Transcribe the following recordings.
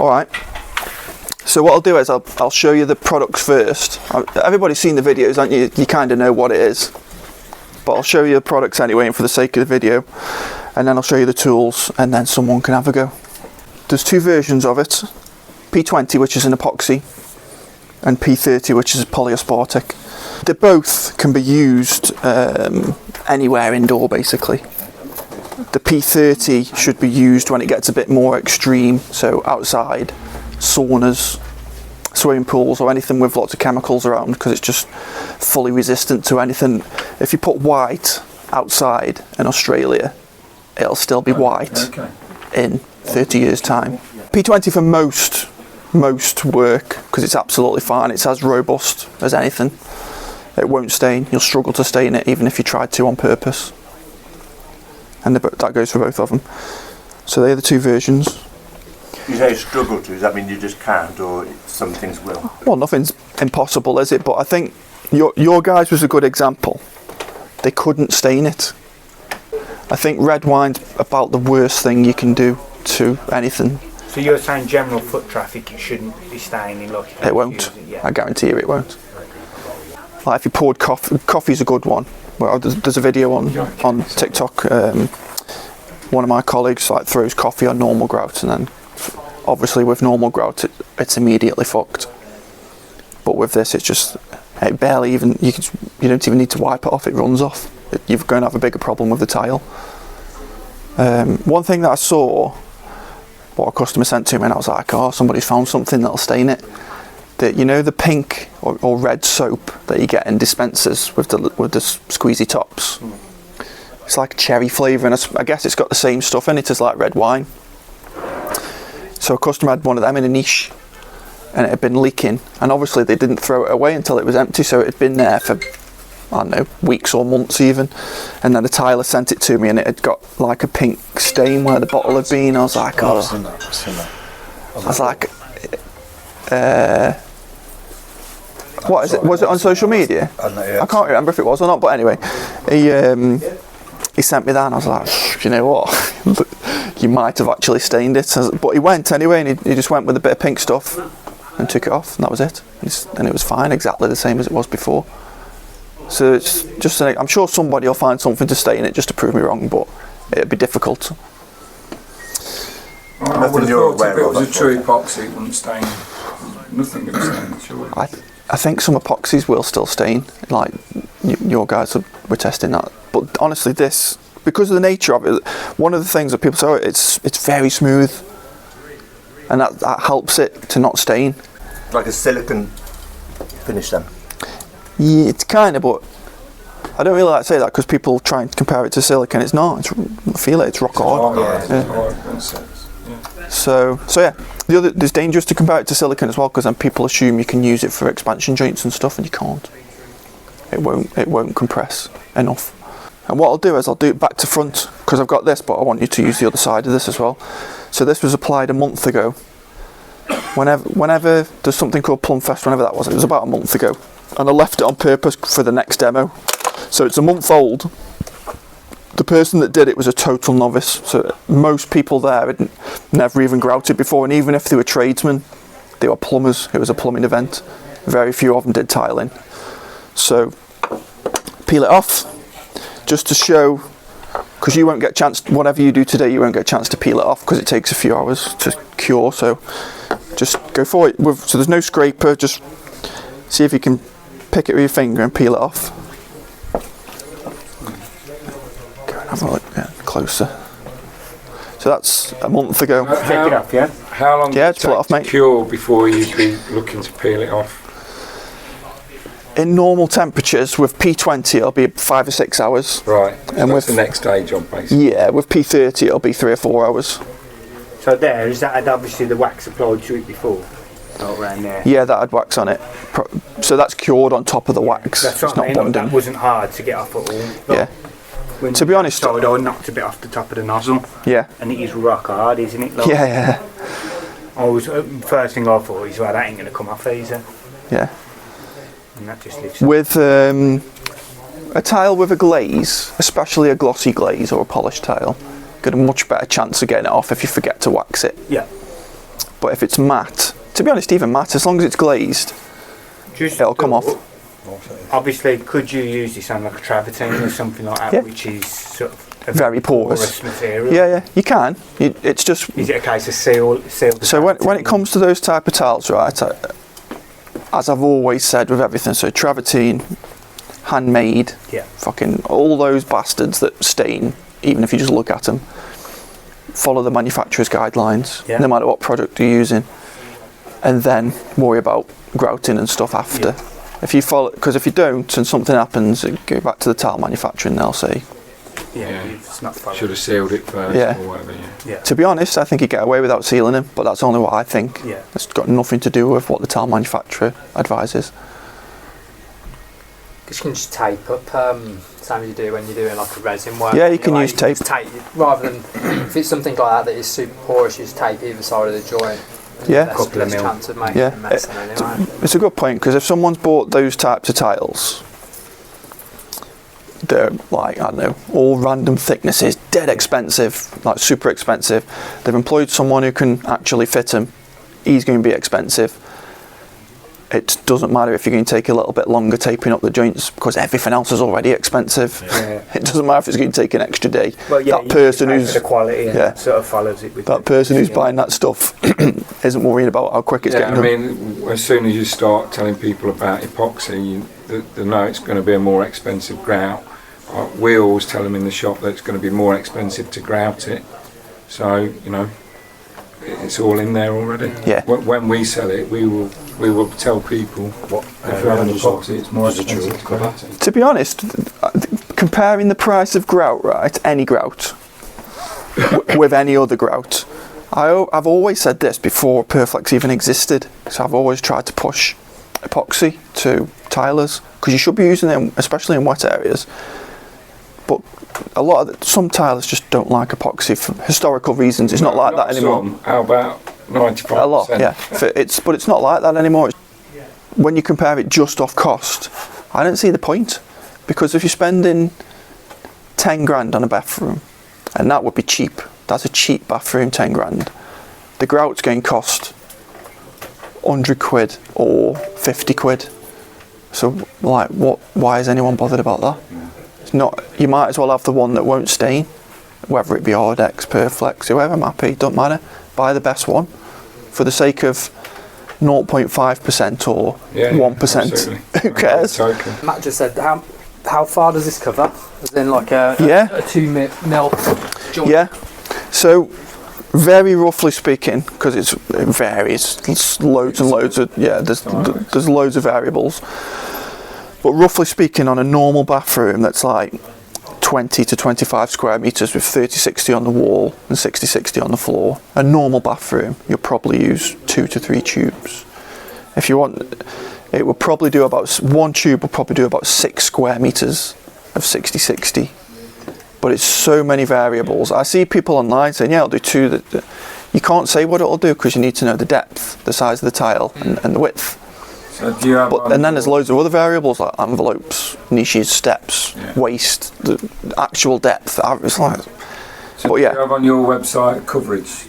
Alright, so what I'll do is I'll show you the products first. Everybody's seen the videos, haven't you? You kind of know what it is. But I'll show you the products anyway, and for the sake of the video. And then I'll show you the tools, and then someone can have a go. There's two versions of it. P20, which is an epoxy, and P30, which is a polyaspartic. They both can be used anywhere indoor, basically. The P30 should be used when it gets a bit more extreme, so outside, saunas, swimming pools, or anything with lots of chemicals around, because it's just fully resistant to anything. If you put white outside in Australia, it'll still be white in 30 years time. P20 for most work, because it's absolutely fine. It's as robust as anything. It won't stain. You'll struggle to stain it even if you tried to on purpose. And that goes for both of them. So they're the two versions. You say struggle to, does that mean you just can't, or some things will? Well, nothing's impossible, is it? But I think your guys was a good example. They couldn't stain it. I think red wine's about the worst thing you can do to anything. So you're saying general foot traffic, it shouldn't be staining like it won't. I guarantee you it won't. Like if you poured coffee's a good one. Well, there's a video on TikTok. One of my colleagues like throws coffee on normal grout, and then obviously with normal grout it's immediately fucked. But with this, it's just it barely even you don't even need to wipe it off. It runs off. You're going to have a bigger problem with the tile. One thing that I saw, what a customer sent to me, and I was like, oh, somebody's found something that'll stain it. That, you know, the pink or red soap that you get in dispensers with the squeezy tops. It's like cherry flavour, and I guess it's got the same stuff in it as like red wine. So a customer had one of them in a niche, and it had been leaking, and obviously they didn't throw it away until it was empty, so it had been there for, I don't know, weeks or months even. And then the tiler sent it to me, and it had got like a pink stain where the bottle had been. I was like, oh. I've seen that. I was like, what is it? Was it on social media? I can't remember if it was or not, but anyway, he sent me that, and I was like, you know what? You might have actually stained it. But he went anyway, and he just went with a bit of pink stuff and took it off, and that was it. And it was fine, exactly the same as it was before. So it's just, I'm sure somebody will find something to stain it just to prove me wrong, but it'd be difficult. I would have thought if it was a true epoxy, it wouldn't stain. Nothing would stain, sure. I think some epoxies will still stain, like your guys were testing that. But honestly, this, because of the nature of it, one of the things that people say, it's very smooth, and that helps it to not stain. Like a silicone finish then? Yeah, it's kind of, but I don't really like to say that because people try and compare it to silicone. It's not. I feel it. It's rock hard. So yeah, there's dangerous to compare it to silicone as well, because then people assume you can use it for expansion joints and stuff, and you can't. It won't compress enough. And what I'll do is I'll do it back to front, because I've got this, but I want you to use the other side of this as well. So this was applied a month ago. Whenever there's something called Plumfest, whenever that was, it was about a month ago, and I left it on purpose for the next demo. So it's a month old. The person that did it was a total novice, so most people there had never even grouted before, and even if they were tradesmen, they were plumbers. It was a plumbing event. Very few of them did tiling. So peel it off, just to show, because you won't get a chance, whatever you do today, you won't get a chance to peel it off because it takes a few hours to cure. So just go for it. So there's no scraper, just see if you can pick it with your finger and peel it off. Have a look closer. So that's a month ago. Take it off, yeah? How long does it take to cure before you'd be looking to peel it off? In normal temperatures, with P20 it'll be 5 or 6 hours. Right, and with the next stage on basically. Yeah, with P30 it'll be 3 or 4 hours. So there, is that had obviously the wax applied to it before? Around there? Yeah, that had wax on it. So that's cured on top of the wax. That's what I mean, that wasn't hard to get off at all. Yeah. To be honest, I knocked a bit off the top of the nozzle. Yeah. And it is rock hard, isn't it? Like, yeah. First thing I thought is, well, that ain't going to come off easy. Yeah. And that just lives. With a tile with a glaze, especially a glossy glaze or a polished tile, got a much better chance of getting it off if you forget to wax it. Yeah. But if it's matte, to be honest, even matte, as long as it's glazed, it'll come off. Obviously, could you use this on like a travertine or something like that, Yeah. which is sort of a Very porous. material? Yeah, you can. It's just... Is it a case of seal the So when it travertine? comes to those type of tiles, right, as I've always said with everything, so travertine, handmade, Yeah. fucking all those bastards that stain, even if you just look at them, follow the manufacturer's guidelines, Yeah. no matter what product you're using, and then worry about grouting and stuff after. Yeah. If you follow, because if you don't and something happens, go back to the tile manufacturer and they'll say, Yeah, Yeah. it's not followed. Should have sealed it first Yeah. or whatever. Yeah. Yeah. to be honest, I think you get away without sealing them, but that's only what I think. Yeah. It's got nothing to do with what the tile manufacturer advises. Because you can just tape up, same as you do when you're doing like a resin work. Yeah, you can Anyway, use tape. just rather than if it's something like that is super porous, you just tape either side of the joint. Yeah. Less, Couple of less mil. chance of making Yeah. a mess then anyway. It's a good point, because if someone's bought those types of tiles, they're like, I don't know, all random thicknesses, dead expensive, like super expensive. They've employed someone who can actually fit them. He's going to be expensive. It doesn't matter if you're going to take a little bit longer taping up the joints, because everything else is already expensive. Yeah. It doesn't matter if it's going to take an extra day. Well, yeah, that person pay for who's the quality and yeah. sort of follows it with that person who's buying that stuff isn't worrying about how quick it's Yeah, I getting done. mean, as soon as you start telling people about epoxy, they know it's going to be a more expensive grout. We always tell them in the shop that it's going to be more expensive to grout it. So, you know, it's all in there already. Yeah. When we sell it, we will tell people what if you have an epoxy, it's more expensive to grout it. To be honest, comparing the price of grout, right, any grout, with any other grout, I've always said this before Perflex even existed, so I've always tried to push epoxy to tilers, because you should be using them, especially in wet areas. But some tilers just don't like epoxy for historical reasons. It's not like that anymore. Some, how about 95%? A lot, yeah. But it's not like that anymore. When you compare it just off cost, I don't see the point, because if you're spending 10 grand on a bathroom, and that would be cheap. That's a cheap bathroom, 10 grand. The grout's going to cost 100 quid or 50 quid. So, like, why is anyone bothered about that? It's not. You might as well have the one that won't stain, whether it be Ordex, Perflex, whoever, Mappy, don't matter. Buy the best one, for the sake of 0.5% or 1%. Absolutely. Who cares? Totally. Matt just said, how far does this cover? As in like a 2 mil joint? Yeah. So, very roughly speaking, because it varies, there's loads and loads of there's loads of variables. But roughly speaking, on a normal bathroom that's like 20 to 25 square meters with 30-60 on the wall and 60-60 on the floor, a normal bathroom, you'll probably use 2 to 3 tubes. If you want, it will probably do about, one tube will probably do about 6 square meters of 60-60. But it's so many variables. I see people online saying, yeah, I'll do 2. That you can't say what it'll do, because you need to know the depth, the size of the tile, and the width. So do you have And then there's loads of other variables like envelopes, niches, steps, waste, the actual depth. It's like, So but do yeah. you have on your website coverage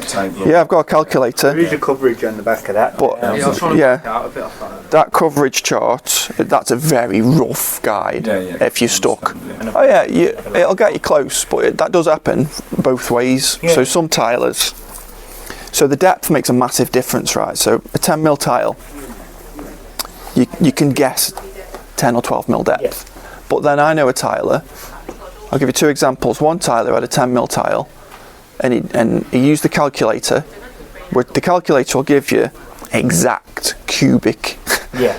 table? Yeah, I've got a calculator. There is a coverage on the back of that. But Yeah, I was trying to work out a bit off that. that coverage chart, that's a very rough guide if you're stuck. Yeah. Oh yeah, it'll get you close, but that does happen both ways. Yeah. So some tilers, so the depth makes a massive difference, right? So a 10 mil tile, you can guess 10 or 12 mil depth. Yeah. But then I know a tiler, I'll give you 2 examples. One tiler had a 10 mil tile, and he used the calculator, where the calculator will give you exact cubic Yeah.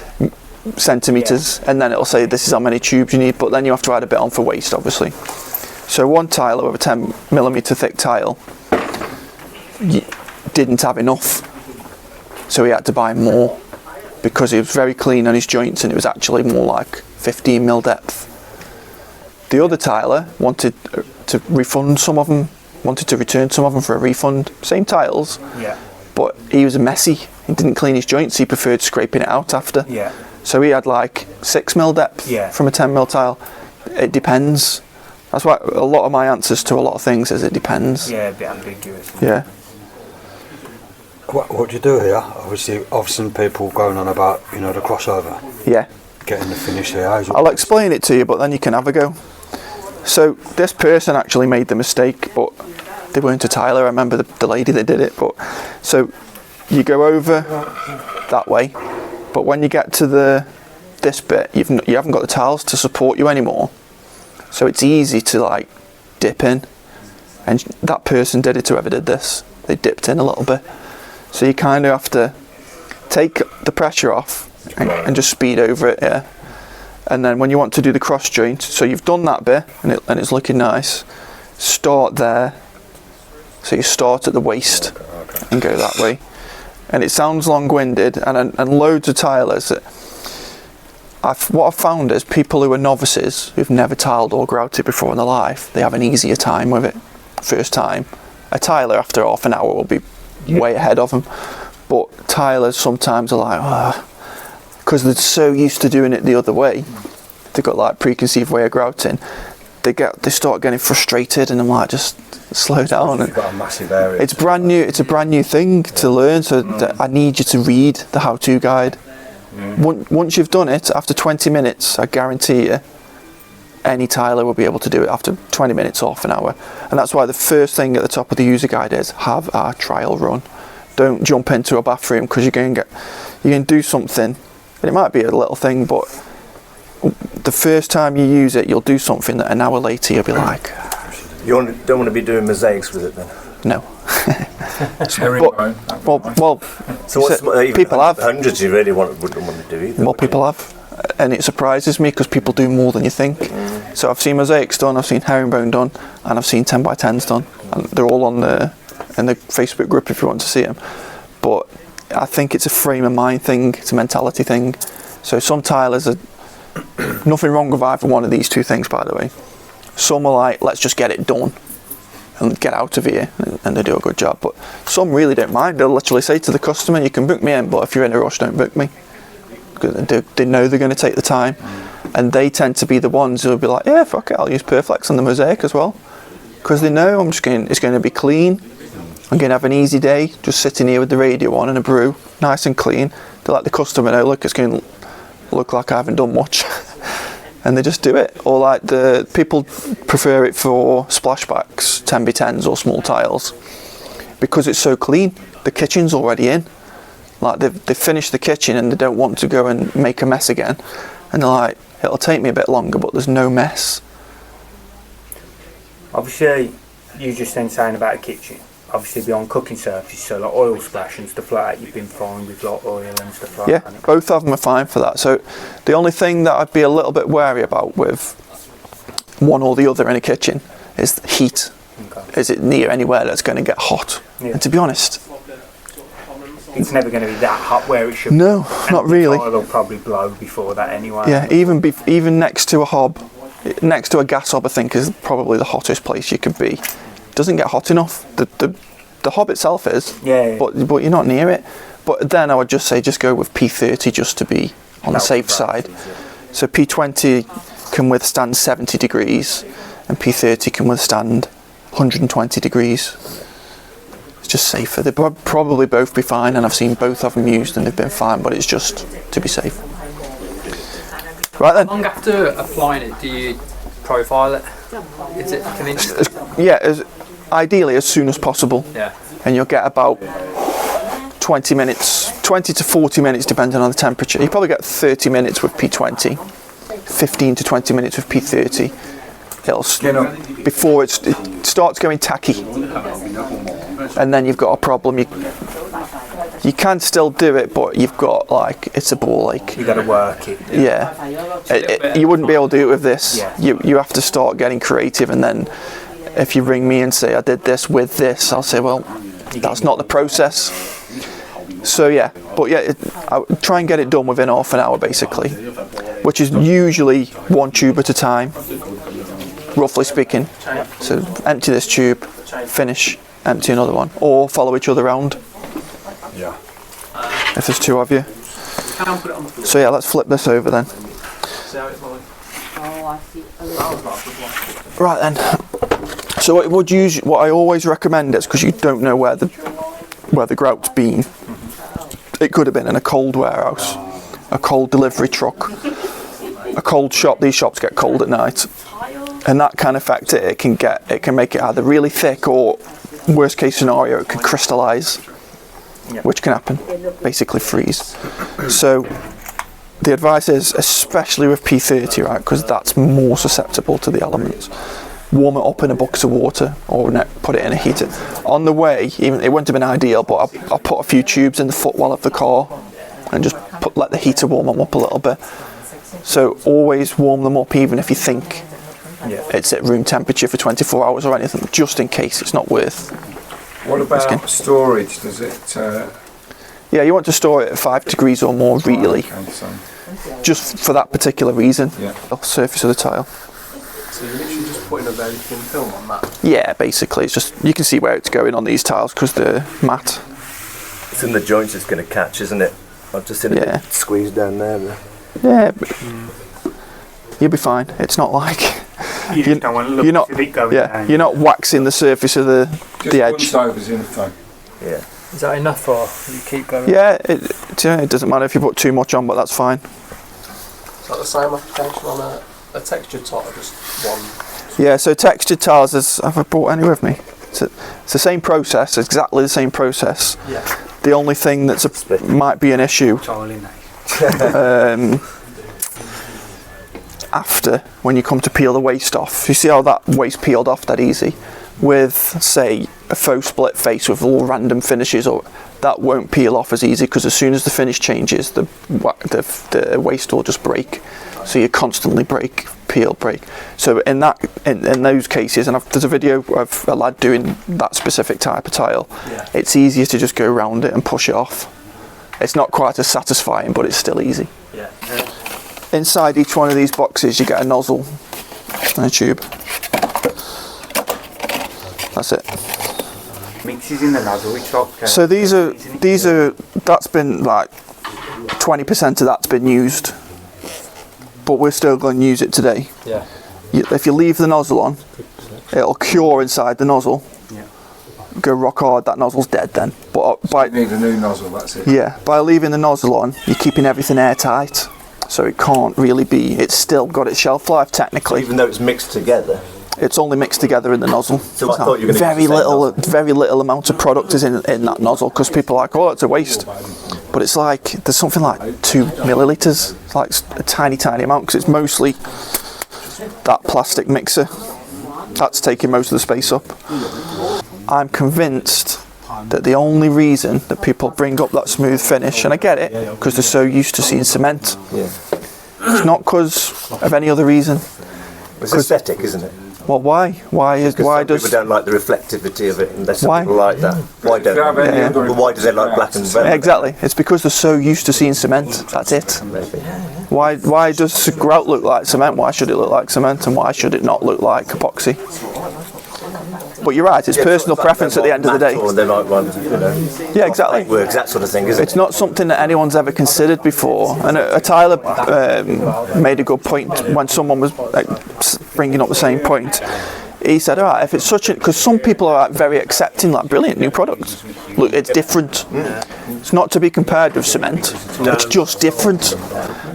centimeters, and then it'll say this is how many tubes you need, but then you have to add a bit on for waste, obviously. So one tiler with a 10 millimeter thick tile didn't have enough, so he had to buy more, because he was very clean on his joints and it was actually more like 15 mil depth. The other tiler wanted to refund some of them, wanted to return some of them for a refund. Same tiles, Yeah. but he was messy. He didn't clean his joints. He preferred scraping it out after. Yeah. So he had like 6 mil depth Yeah. from a 10 mil tile. It depends. That's why a lot of my answers to a lot of things is it depends. Yeah, a bit ambiguous. Yeah. What do you do here? Obviously, I've seen people going on about, you know, the crossover. Yeah. Getting the finish here. I'll explain it to you, but then you can have a go. So this person actually made the mistake, but they weren't a tiler. I remember the lady that did it. But so you go over that way, but when you get to this bit, you haven't got the tiles to support you anymore. So it's easy to like dip in, and that person did it. Whoever did this, they dipped in a little bit. So you kind of have to take the pressure off and just speed over it, yeah. And then when you want to do the cross joint, so you've done that bit and it's looking nice, start there. So you start at the waist and go that way. And it sounds long-winded, and loads of tilers, what I've found is people who are novices, who've never tiled or grouted before in their life, they have an easier time with it first time. A tiler after half an hour will be way ahead of them. But tilers sometimes are like, because they're so used to doing it the other way, they've got like preconceived way of grouting, they start getting frustrated, and I'm like, just slow down. You've got a massive area. It's brand new. It's a brand new thing to learn. So I need you to read the how-to guide. Once you've done it, after 20 minutes, I guarantee you, any tiler will be able to do it after 20 minutes, half an hour. And that's why the first thing at the top of the user guide is have a trial run. Don't jump into a bathroom because you're going to do something. And it might be a little thing, but the first time you use it, you'll do something that an hour later you'll be like. You don't want to be doing mosaics with it then? No. Well, so people have. Hundreds you really wouldn't want to do either. Well, people have. And it surprises me because people do more than you think. So I've seen mosaics done, I've seen herringbone done, and I've seen 10 by 10s done. And they're all in the Facebook group if you want to see them. But I think it's a frame of mind thing, it's a mentality thing. So some tilers are, nothing wrong with either one of these two things, by the way. Some are like, let's just get it done and get out of here, and they do a good job. But some really don't mind. They'll literally say to the customer, you can book me in, but if you're in a rush, don't book me. Because they know they're going to take the time. And they tend to be the ones who'll be like, yeah, fuck it, I'll use Perflex on the mosaic as well. Because they know it's going to be clean. I'm going to have an easy day, just sitting here with the radio on and a brew, nice and clean. They let the customer know, look, it's going to look like I haven't done much. And they just do it. Or like the people prefer it for splashbacks, 10 by 10s or small tiles, because it's so clean. The kitchen's already in. Like they've finished the kitchen and they don't want to go and make a mess again. And they're like, it'll take me a bit longer, but there's no mess. Obviously, you just then saying about a kitchen. Obviously, beyond cooking surfaces, so like oil splash and stuff like that, you've been fine with like oil and stuff like that. Yeah, both of them are fine for that. So the only thing that I'd be a little bit wary about with one or the other in a kitchen is heat. Okay. Is it near anywhere that's going to get hot? Yeah. And to be honest, it's never going to be that hot where it should. No, be. not really. The oil will probably blow before that anyway. Yeah, even next to a hob, next to a gas hob, I think is probably the hottest place you could be. It doesn't get hot enough. The hob itself is, yeah. But you're not near it. But then I would just say just go with P30 just to be on the safe side. So P20 can withstand 70 degrees and P30 can withstand 120 degrees. It's just safer. They'd probably both be fine, and I've seen both of them used and they've been fine, but it's just to be safe. Right then. How long after applying it do you profile it? Is it like an instant? Yeah, ideally as soon as possible. Yeah. And you'll get about 20 to 40 minutes depending on the temperature. You probably get 30 minutes with P20, 15 to 20 minutes with P30. Before it starts going tacky, and then you've got a problem. You can still do it, but you've got it's a ball ache. You got to work it. Yeah, you wouldn't be able to do it with this. Yeah. You have to start getting creative, and then if you ring me and say I did this with this, I'll say, well, that's not the process. So yeah, but yeah, I try and get it done within half an hour basically, which is usually one tube at a time, roughly speaking. So empty this tube, finish, empty another one, or follow each other around. Yeah. If there's two of you. So yeah, let's flip this over then. Right then. So what I always recommend is, because you don't know where where the grout's been. It could have been in a cold warehouse, a cold delivery truck, a cold shop. These shops get cold at night, and that can affect it. It can make it either really thick, or worst case scenario, it could crystallise, which can happen, basically freeze. So the advice is, especially with P30, right, because that's more susceptible to the elements, warm it up in a bucket of water or put it in a heater. On the way, even it wouldn't have been ideal, but I'll put a few tubes in the footwell of the car and just let the heater warm them up a little bit. So always warm them up, even if you think it's at room temperature for 24 hours or anything, just in case. It's not worth. What about storage? Does it? Yeah, you want to store it at 5 degrees or more, really. Okay, so. Just for that particular reason. Yeah. The surface of the tile. So you're literally just putting a very thin film on that? Yeah, basically. It's just, you can see where it's going on these tiles because they're matte. It's in the joints it's going to catch, isn't it? I've just seen it squeezed down there. Yeah, but you'll be fine. It's not like You just don't want to look at it going down. You're not waxing the surface of the edge. Just overs info. Yeah. Is that enough, or you keep going? Yeah, it doesn't matter if you put too much on, but that's fine. Is that the same application on a textured tile, or just one? Yeah, so textured tiles, have I brought any with me? It's the same process, exactly the same process. Yeah. The only thing that might be an issue after, when you come to peel the waste off. You see how that waste peeled off that easy? With, say, a faux split face with all random finishes, or that won't peel off as easy, because as soon as the finish changes, the waste will just break. So you constantly break, peel, break. So in those cases, and there's a video of a lad doing that specific type of tile. Yeah. It's easier to just go around it and push it off. It's not quite as satisfying, but it's still easy. Yeah. Inside each one of these boxes, you get a nozzle and a tube. That's it. Mixes in the nozzle, which so that's been like 20% of that's been used, but we're still going to use it today. Yeah. If you leave the nozzle on, it'll cure inside the nozzle. Yeah. Go rock hard, that nozzle's dead then. But You need a new nozzle, that's it. Yeah, by leaving the nozzle on, you're keeping everything airtight, so it can't really be. It's still got its shelf life technically. Even though it's mixed together. It's only mixed together in the nozzle. So I thought you were very little amount of product is in that nozzle, because people are like, oh, it's a waste. But it's like, there's something like 2 millilitres. It's like a tiny amount, because it's mostly that plastic mixer that's taking most of the space up. I'm convinced that the only reason that people bring up that smooth finish, and I get it, because they're so used to seeing cement. Yeah. It's not because of any other reason. It's aesthetic, isn't it? Well, why? Why does people don't like the reflectivity of it, unless some people like that? Why don't they? Well, why do they like black and red? Exactly. It's because they're so used to seeing cement. That's it. Maybe. Why does grout look like cement? Why should it look like cement, and why should it not look like epoxy? But you're right. It's personal preference at the end of the day. Or they like one, you know. Yeah, exactly. Works, that sort of thing, isn't it? It's not something that anyone's ever considered before. And Tyler made a good point when someone was bringing up the same point. He said, all right, if it's such a... Because some people are very accepting, like, brilliant, new products. Look, it's different. It's not to be compared with cement. It's just different.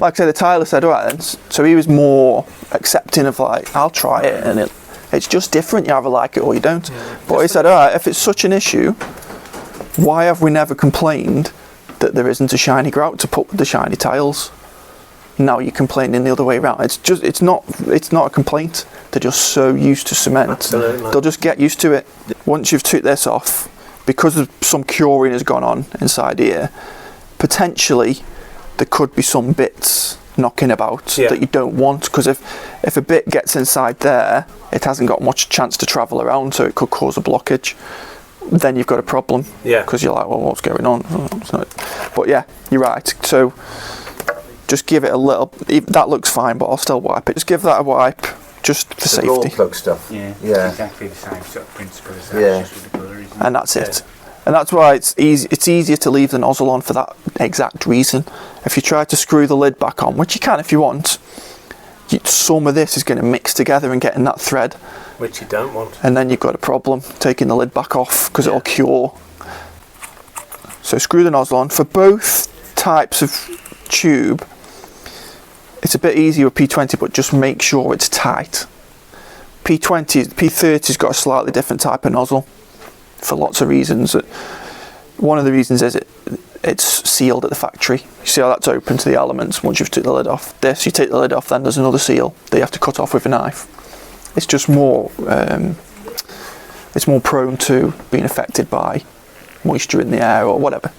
Like I said, the Tyler said, all right, then. So he was more accepting of, like, I'll try it, and it's just different. You either like it or you don't. But he said, all right, if it's such an issue, why have we never complained that there isn't a shiny grout to put with the shiny tiles? Now you're complaining the other way around. It's not a complaint. They're just so used to cement. Absolutely. They'll just get used to it. Once you've took this off, because of some curing has gone on inside here, potentially there could be some bits knocking about that you don't want, because if a bit gets inside there, it hasn't got much chance to travel around, so it could cause a blockage. Then you've got a problem. Yeah. Because you're like, well, what's going on? But yeah, you're right. So just give it a little. That looks fine, but I'll still wipe it. Just give that a wipe, just for safety. Raw plug stuff. Yeah. Yeah. Exactly the same sort of principle as that. Just with the colour, isn't it? And that's it. And that's why it's easy. It's easier to leave the nozzle on for that exact reason. If you try to screw the lid back on, which you can if you want, some of this is going to mix together and get in that thread, Which you don't want. and then you've got a problem taking the lid back off, because it'll cure. So screw the nozzle on. For both types of tube, it's a bit easier with P20, but just make sure it's tight. P30's got a slightly different type of nozzle for lots of reasons. One of the reasons is it's sealed at the factory. You see how that's open to the elements once you've took the lid off. This, you take the lid off, then there's another seal that you have to cut off with a knife. It's just more, it's more prone to being affected by moisture in the air or whatever.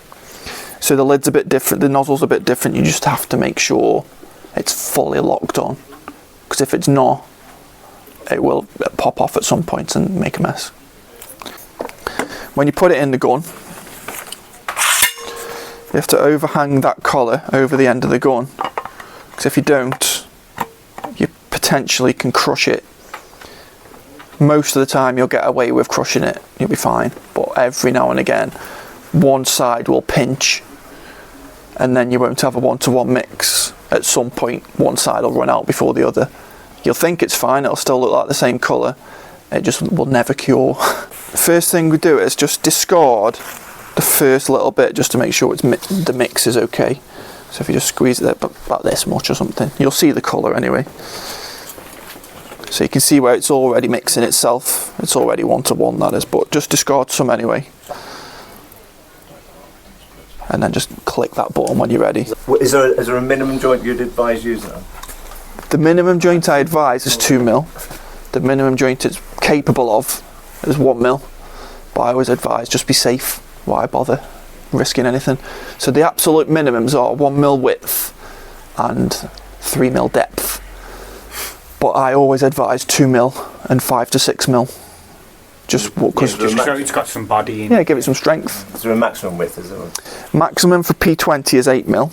So the lid's a bit different, the nozzle's a bit different. You just have to make sure it's fully locked on, because if it's not, it will pop off at some point and make a mess. When you put it in the gun, you have to overhang that collar over the end of the gun, because if you don't, you potentially can crush it. Most of the time you'll get away with crushing it, you'll be fine, but every now and again one side will pinch and then you won't have a one-to-one mix. At some point one side will run out before the other. You'll think it's fine, it'll still look like the same colour, it just will never cure. First thing we do is just discard the first little bit just to make sure the mix is okay. So if you just squeeze it about this much or something, you'll see the colour anyway. So you can see where it's already mixing itself. It's already one-to-one, that is, but just discard some anyway. And then just click that button when you're ready. Is there a minimum joint you'd advise using? The minimum joint I advise is 2mm. The minimum joint it's capable of is 1mm. But I always advise just be safe. Why bother risking anything? So the absolute minimums are 1mm width and 3mm depth. But I always advise 2mm and 5 to 6mm. Just because it's got some body in. Yeah, give it some strength. Is there a maximum width? Is there? Maximum for P20 is 8mm.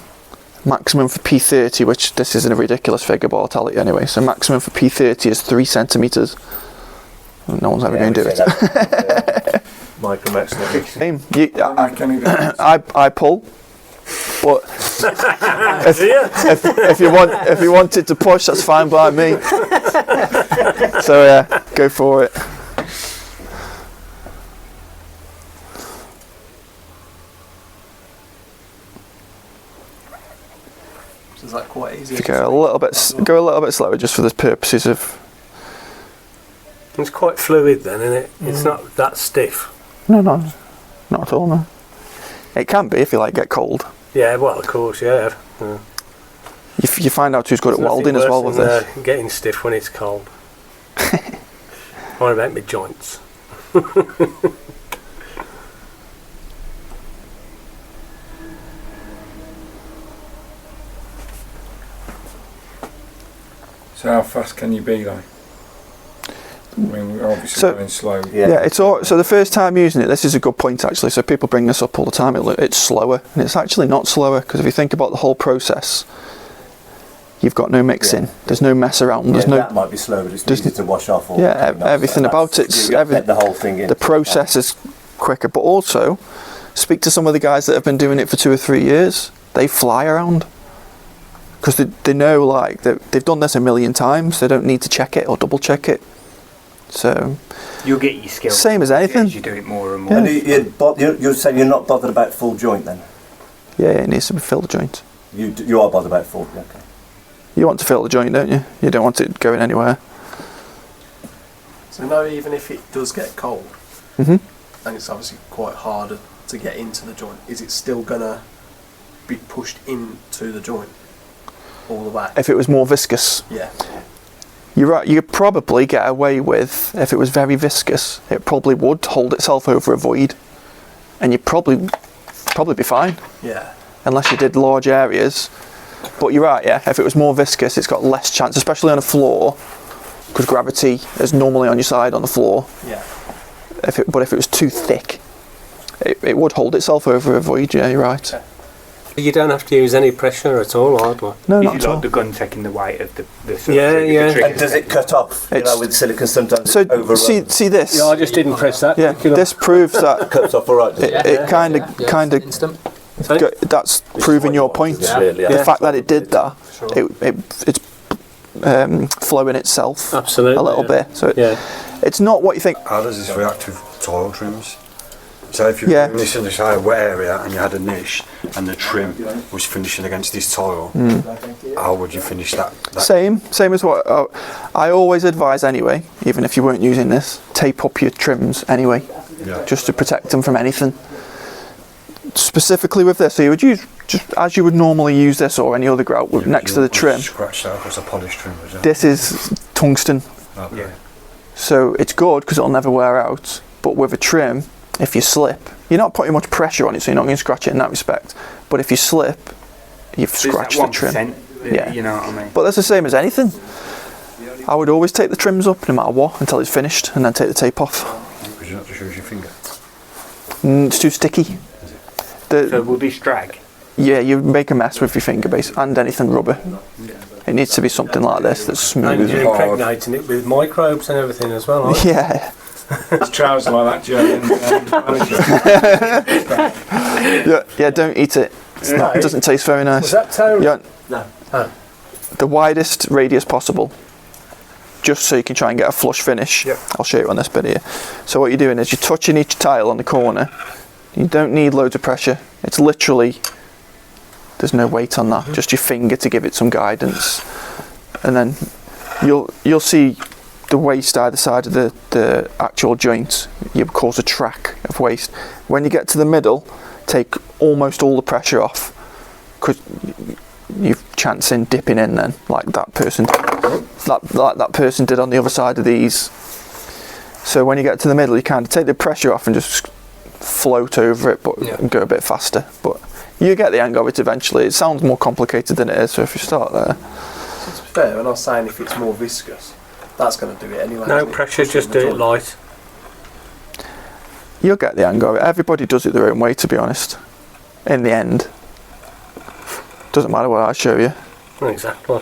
Maximum for P30, which this isn't a ridiculous figure, but I'll tell it anyway. So maximum for P30 is 3 centimetres. No one's ever going to do it. Micro maximum. I pull. But if you wanted to push, that's fine by me. So yeah, go for it. So is that quite easy? Go a little bit slower, just for the purposes of. It's quite fluid then, isn't it? It's not that stiff. No, not at all. No. It can be if you get cold. Yeah, well, of course, yeah. You find out who's good at welding as well with this. Getting stiff when it's cold. What about my joints? So how fast can you be though? I mean, we're obviously going slow. Yeah, it's all. So the first time using it, this is a good point actually. So people bring this up all the time. It's slower, and it's actually not slower, because if you think about the whole process, you've got no mixing. There's no mess around. There's no. That might be slow, but it's easy to wash off. Or everything about it's the whole thing in. The process is quicker, but also speak to some of the guys that have been doing it for 2 or 3 years. They fly around because they know they've done this a million times. They don't need to check it or double check it. So you'll get your skills. Same as anything. As you do it more and more. Yeah. And you're saying you're not bothered about full joint then? Yeah, it needs to be filled joint. You are bothered about full. Okay. You want to fill the joint, don't you? You don't want it going anywhere. So now, even if it does get cold, and it's obviously quite hard to get into the joint, is it still gonna be pushed into the joint all the way? If it was more viscous. Yeah. You're right, you could probably get away with, if it was very viscous, it probably would hold itself over a void, and you'd probably be fine. Yeah. Unless you did large areas. But you're right, yeah, if it was more viscous, it's got less chance, especially on a floor, because gravity is normally on your side on the floor. Yeah. But if it was too thick, it would hold itself over a void, yeah, you're right. Okay. You don't have to use any pressure at all, hardly. No, if not you at all. the gun taking the weight of the And does it cut off? With silicone sometimes. So see this. Yeah, I just didn't press that. Yeah, this proves that cuts off all right. It kind of instant. that's proving your point. The fact that it did that, it's flowing itself absolutely a little bit. So it's not what you think. How does this react with tile trims? So if you're doing this in a wet area and you had a niche and the trim was finishing against this tile, how would you finish that? Same as what I always advise anyway, even if you weren't using this, tape up your trims anyway, just to protect them from anything. Specifically with this, so you would use just as you would normally use this or any other grout next to the trim. Scratch that because a polished trim. This is tungsten, so it's good because it'll never wear out. But with a trim, if you slip, you're not putting much pressure on it, so you're not going to scratch it in that respect. But if you slip, you've scratched the trim. Yeah, you know what I mean. But that's the same as anything. I would always take the trims up no matter what until it's finished, and then take the tape off. Because you have to use your finger. It's too sticky. So will this drag? Yeah, you make a mess with your finger base and anything rubber. It needs to be something like this that's smooth. And you're impregnating it with microbes and everything as well, aren't you? Yeah. It's trousers like that, Joe. Yeah, don't eat it. It doesn't taste very nice. Was that terrible? Yeah. No. Oh. The widest radius possible, just so you can try and get a flush finish. Yep. I'll show you on this bit here. So what you're doing is you're touching each tile on the corner. You don't need loads of pressure. It's literally, there's no weight on that, just your finger to give it some guidance. And then you'll see the waste either side of the actual joint. You cause a track of waste. When you get to the middle, take almost all the pressure off, because you're chancing dipping in then, like that person did on the other side of these. So when you get to the middle, you kind of take the pressure off and just float over it, but go a bit faster. But you get the hang of it eventually. It sounds more complicated than it is, so if you start there. It's fair, and I was saying if it's more viscous, that's going to do it anyway. No pressure, just do it light. You'll get the hang of it. Everybody does it their own way, to be honest. In the end, doesn't matter what I show you. Exactly.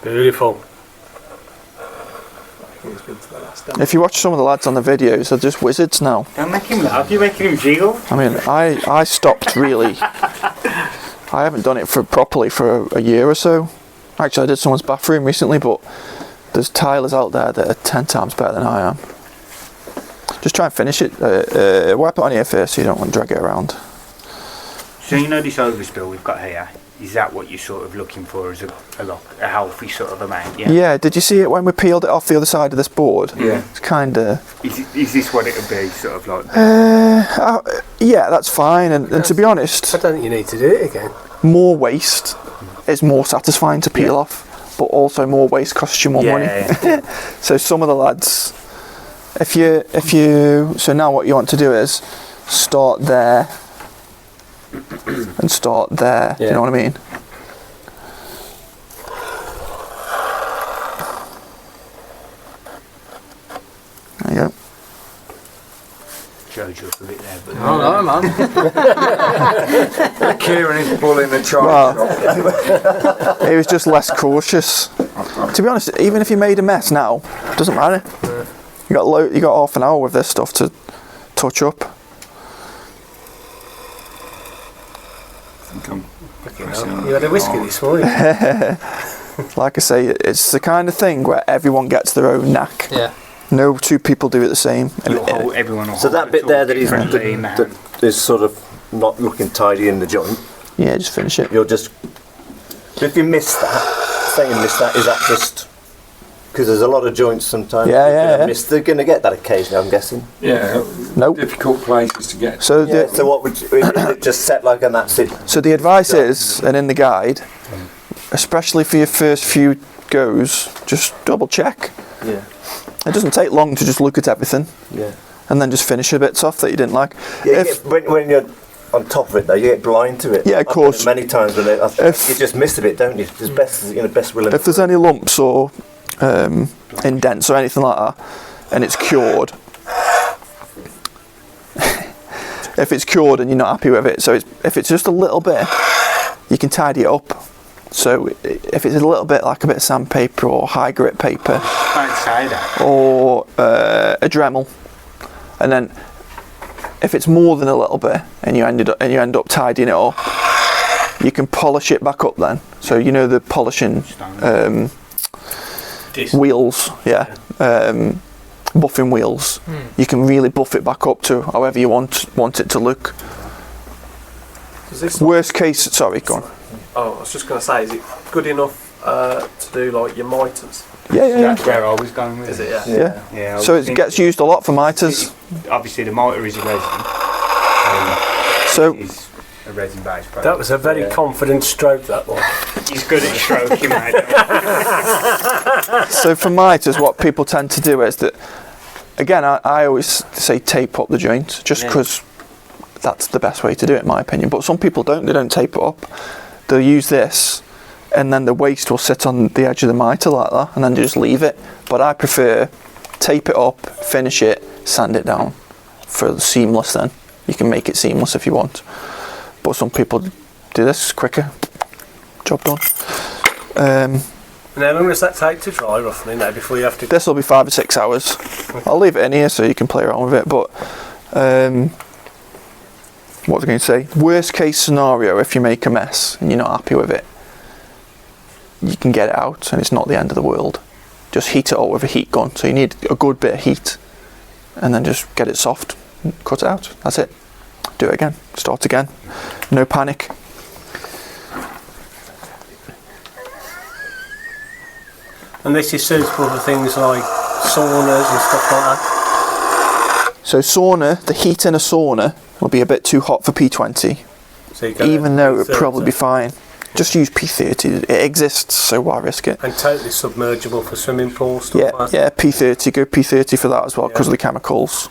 Beautiful. If you watch some of the lads on the videos, they're just wizards now. Don't make him laugh, you're making him jiggle. I mean, I stopped really. I haven't done it properly for a year or so. Actually, I did someone's bathroom recently, but there's tilers out there that are 10 times better than I am. Just try and finish it. Wipe it on here first so you don't want to drag it around. So you know this overspill we've got here? Is that what you're sort of looking for as a healthy sort of amount? Yeah. Yeah. Did you see it when we peeled it off the other side of this board? Yeah. It's kind of. Is this what it would be, sort of like? Yeah, that's fine. And to be honest, I don't think you need to do it again. More waste is more satisfying to peel off, but also more waste costs you more money. Yeah. So some of the lads, if you, so now what you want to do is start there. And start there, you know what I mean? There you go. Joe's just a bit there, but Oh no, man. Kieran is bullying the child. Well, he was just less cautious. To be honest, even if you made a mess now, it doesn't matter. You got half an hour with this stuff to touch up. You had a whiskey this morning. Like I say, it's the kind of thing where everyone gets their own knack. Yeah. No two people do it the same. everyone will So that bit there that that is sort of not looking tidy in the joint, Yeah, just finish it. you'll just... If you miss that, say you miss that, is that just... Because there's a lot of joints sometimes. Yeah. They're going to get that occasionally, I'm guessing. Yeah. Nope. Difficult places to get. So So what would you... Is it just set like and that's it? So the advice is, and in the guide, especially for your first few goes, just double check. Yeah. It doesn't take long to just look at everything Yeah. and then just finish the bits off that you didn't like. Yeah, when you're on top of it though, you get blind to it. Yeah, of course. I've done it many times when you just miss a bit, don't you? It's best will. If there's any lumps or indents or anything like that, and it's cured, if it's cured and you're not happy with it, so if it's just a little bit, you can tidy it up. So if it's a little bit, like a bit of sandpaper or high grit paper, or a Dremel, and then if it's more than a little bit and you end up tidying it up, you can polish it back up then. So you know the polishing wheels, buffing wheels. You can really buff it back up to however you want it to look. Worst case, sorry, go on. Oh, I was just going to say, is it good enough to do like your miters? Yeah. That's where I was going with Is it. it? Yeah. So it gets used a lot for miters. Obviously, the miter is a resin. So It's a resin-based product. That was a very confident stroke, that one. He's good at stroking, mate. So for miters, what people tend to do is that, again, I always say tape up the joint, just because that's the best way to do it, in my opinion. But some people don't. They don't tape it up. They'll use this, and then the waste will sit on the edge of the mitre like that, and then they just leave it. But I prefer tape it up, finish it, sand it down for the seamless. Then you can make it seamless if you want. But some people do this quicker. Job done. Now, how long does that take to dry, roughly, now, before you have to... This will be 5 or 6 hours. I'll leave it in here so you can play around with it. But what was I going to say? Worst case scenario, if you make a mess and you're not happy with it, you can get it out and it's not the end of the world. Just heat it up with a heat gun. So you need a good bit of heat, and then just get it soft, cut it out. That's it. Do it again. Start again. No panic. And this is suitable for things like saunas and stuff like that? So sauna, the heat in a sauna will be a bit too hot for P20, So you go even though it would P30. probably be fine. Just use P30. It exists, so why risk it? And totally submergible for swimming pools, stuff Yeah, like that? yeah, P30. Go P30 for that as well because of the chemicals.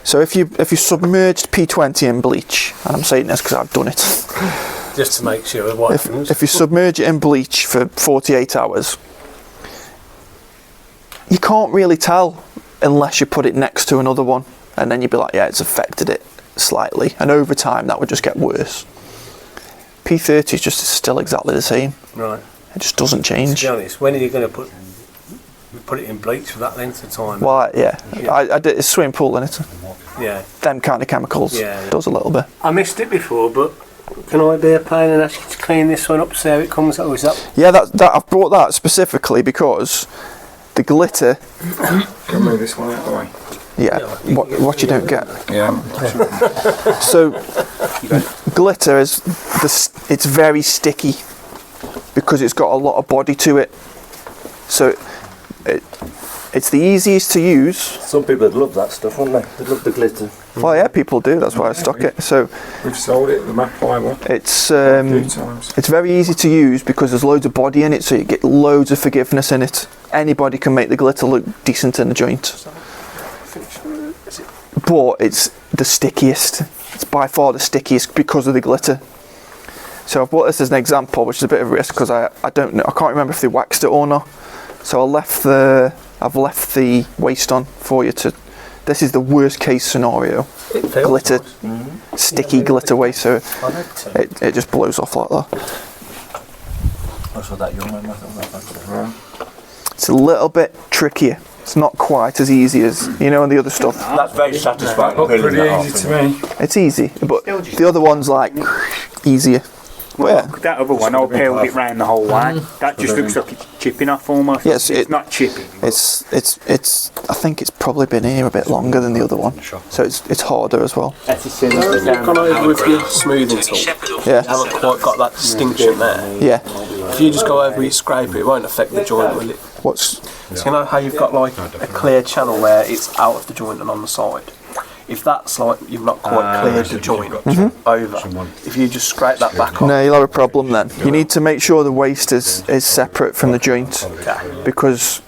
So if you submerged P20 in bleach, and I'm saying this because I've done it. Just to make sure what happens. If you submerge it in bleach for 48 hours, you can't really tell unless you put it next to another one, and then you'd be like, yeah, it's affected it slightly, and over time that would just get worse. P30 is just still exactly the same. Right. It just doesn't To change. be honest, when are you going to put it in bleach for that length of time? Well, I did a swimming pool in it. Yeah. Them kind of chemicals does a little bit. I missed it before, but can I be a pain and ask you to clean this one up, see how it comes out? Is that... Yeah, that I've brought that specifically because the glitter. Can move this one out of the way. Yeah, what you don't get. Yeah. So glitter is it's very sticky because it's got a lot of body to it. So it's the easiest to use. Some people would love that stuff, wouldn't they? They'd love the glitter. Well, yeah, people do. That's why I stock it. So We've sold it, the Mapei one. it's A few times. it's very easy to use because there's loads of body in it, so you get loads of forgiveness in it. Anybody can make the glitter look decent in the joint. But it's the stickiest. It's by far the stickiest because of the glitter. So I've brought this as an example, which is a bit of a risk because I don't know. I can't remember if they waxed it or not. So I've left the waste on for you to. This is the worst case scenario. Glitter, sticky glitter waste. So it just blows off like that. That's what that young man was. It's a little bit trickier. It's not quite as easy as the other stuff. That's very satisfying. Looked pretty easy to me. It's easy, but the other one's like easier. Well, that other one, I peeled it round the whole way. That just looks like it's chipping off almost. Yes, it's not chipping. It's. I think it's probably been here a bit longer than the other one, so it's harder as well. That's a similar You've gone over with your smoothing tool. Yeah. You haven't quite got that distinction there. Yeah. If you just go over with scrape it won't affect the joint, will it? What's So you know how you've got like a clear channel where it's out of the joint and on the side? If that's like you've not quite cleared the joint over, if you just scrape that back off. No, you'll have a problem then. You need to make sure the waste is separate from the joint, because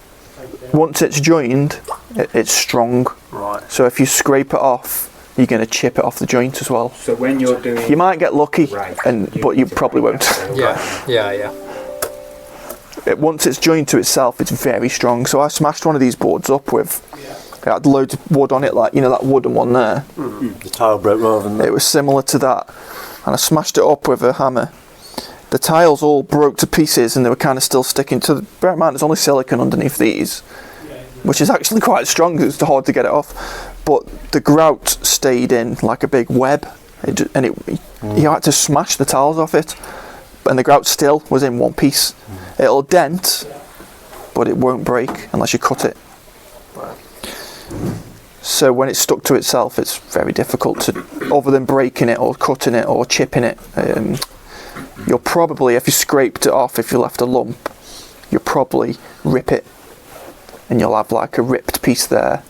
once it's joined, it's strong. Right. So if you scrape it off, you're going to chip it off the joint as well. So when you're doing... You might get lucky, but you probably won't. Yeah. Once it's joined to itself, it's very strong. So I smashed one of these boards up with... It had loads of wood on it, like that wooden one there. The tile broke rather than that. It was similar to that, and I smashed it up with a hammer. The tiles all broke to pieces, and they were kind of still sticking to the. Bear in mind, there's only silicone underneath these, which is actually quite strong. It's hard to get it off, but the grout stayed in like a big web, You had to smash the tiles off it, and the grout still was in one piece. It'll dent, but it won't break unless you cut it. So when it's stuck to itself, it's very difficult to, other than breaking it or cutting it or chipping it. You'll probably, if you scraped it off, if you left a lump, you'll probably rip it, and you'll have like a ripped piece there,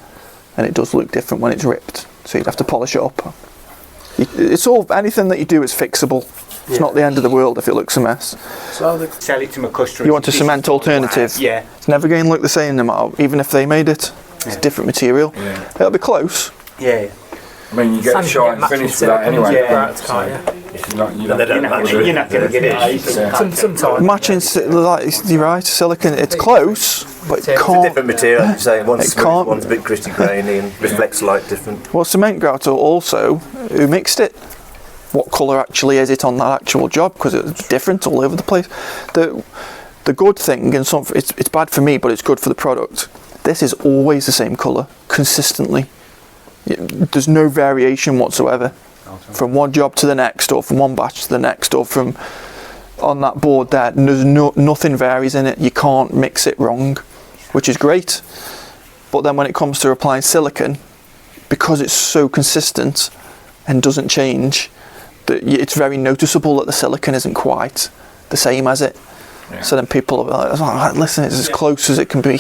and it does look different when it's ripped. So you'd have to polish it up. It's all, anything that you do is fixable. It's not the end of the world if it looks a mess. So sell it to my customer. You want a cement alternative? Yeah. It's never going to look the same no matter, even if they made it. It's different material. Yeah. It'll be close. Yeah. I mean, you get a shine finish for that anyway. You're not going to get it. Sometimes. Matching, like you're right, silicon. It's close, but it It's a can't. different material, like you say. One's It can't- one's a bit gritty grainy and reflects light different. Well, cement grout also, who mixed it? What colour actually is it on that actual job? Because it's different all over the place. The good thing, and it's bad for me, but it's good for the product. This is always the same colour, consistently. There's no variation whatsoever from one job to the next, or from one batch to the next, or from on that board there. There's nothing varies in it. You can't mix it wrong, which is great. But then when it comes to applying silicon, because it's so consistent and doesn't change, it's very noticeable that the silicon isn't quite the same as it. Yeah. So then people are like, oh, listen, it's as close as it can be.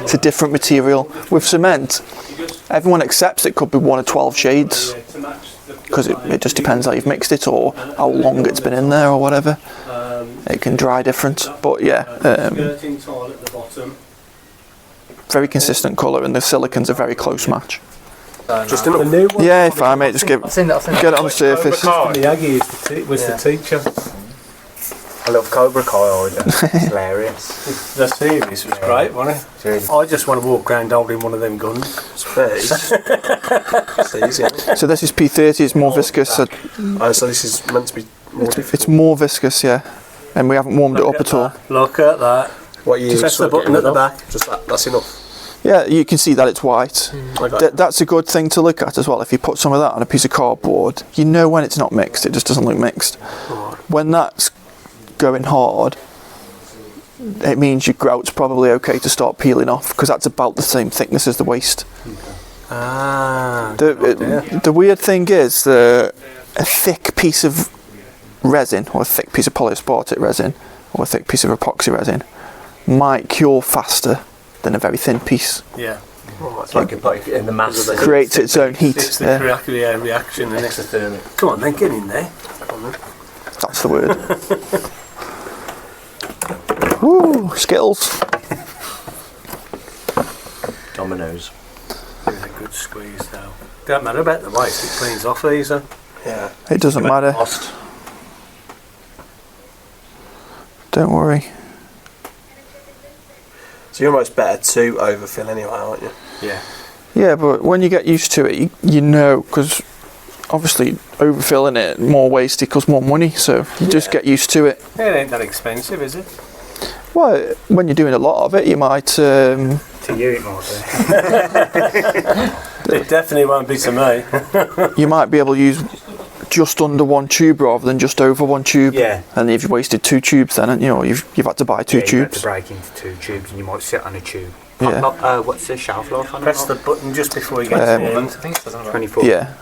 It's a different material. With cement, everyone accepts it could be one of 12 shades, because it just depends how you've mixed it or how long it's been in there or whatever. It can dry different, but yeah, very consistent colour, and the silicon's a very close match. Just enough. The new one. Yeah, if I mate, just get it on the surface. The Aggie was the teacher. I love Cobra Kai either. It's hilarious. The series was great, wasn't it? I just want to walk around holding one of them guns. Space. It's easy, isn't it? So this is P30, it's more viscous. So So this is meant to be more difficult. it's more viscous, yeah. And we haven't warmed it up at all. Look at that. What you Press the button at the back. Just that's enough. Yeah, you can see that it's white. Okay. That's a good thing to look at as well. If you put some of that on a piece of cardboard, you know when it's not mixed, it just doesn't look mixed. When that's going hard, it means your grout's probably okay to start peeling off, because that's about the same thickness as the waste. The weird thing is a thick piece of resin, or a thick piece of polyaspartate resin, or a thick piece of epoxy resin might cure faster than a very thin piece. Yeah. It's like in the mass. It creates its own heat. It's the reaction. And exothermic. Come on then, get in there. Come on then. That's the word. Woo, Skittles. Dominoes. It's a good squeeze though. Don't matter about the waste, it cleans off easy. Yeah. It doesn't matter. Lost. Don't worry. So you're almost better to overfill anyway, aren't you? Yeah. Yeah, but when you get used to it, you know, because obviously overfilling it, more waste equals more money, so you just get used to it. It ain't that expensive, is it? Well, when you're doing a lot of it, you might... To you it might be. It definitely won't be to me. you might be able to use just under one tube rather than just over one tube. Yeah. And if you've wasted 2 tubes then, you know, you've had to buy 2 You have tubes. to break into 2 tubes and you might sit on a tube. Yeah. What's the shelf life on Press it? the button just before you get to the end. I think it says on it. 24. Yeah.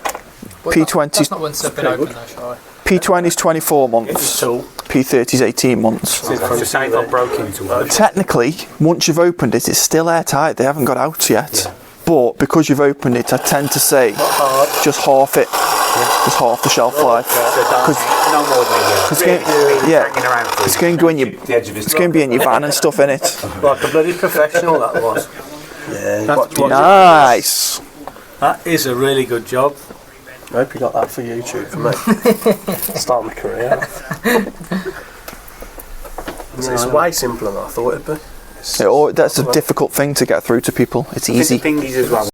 P20's That's not once they've been open though, shall I? P20's 24 It's months. a tool. P30's 18 months. So say if I broke into one. Technically, once you've opened it, it's still airtight. They haven't got out yet. Yeah. But because you've opened it, I tend to say just half it. Just half the shelf life. No more than a year. It's going to go in your. It's going to be in your van and stuff in it. Like a bloody professional that was. Yeah. Nice. That is a really good job. I hope you got that for YouTube for me. Start my career. It's way simpler than I thought it'd be. That's a difficult thing to get through to people. It's easy. The thing is as well,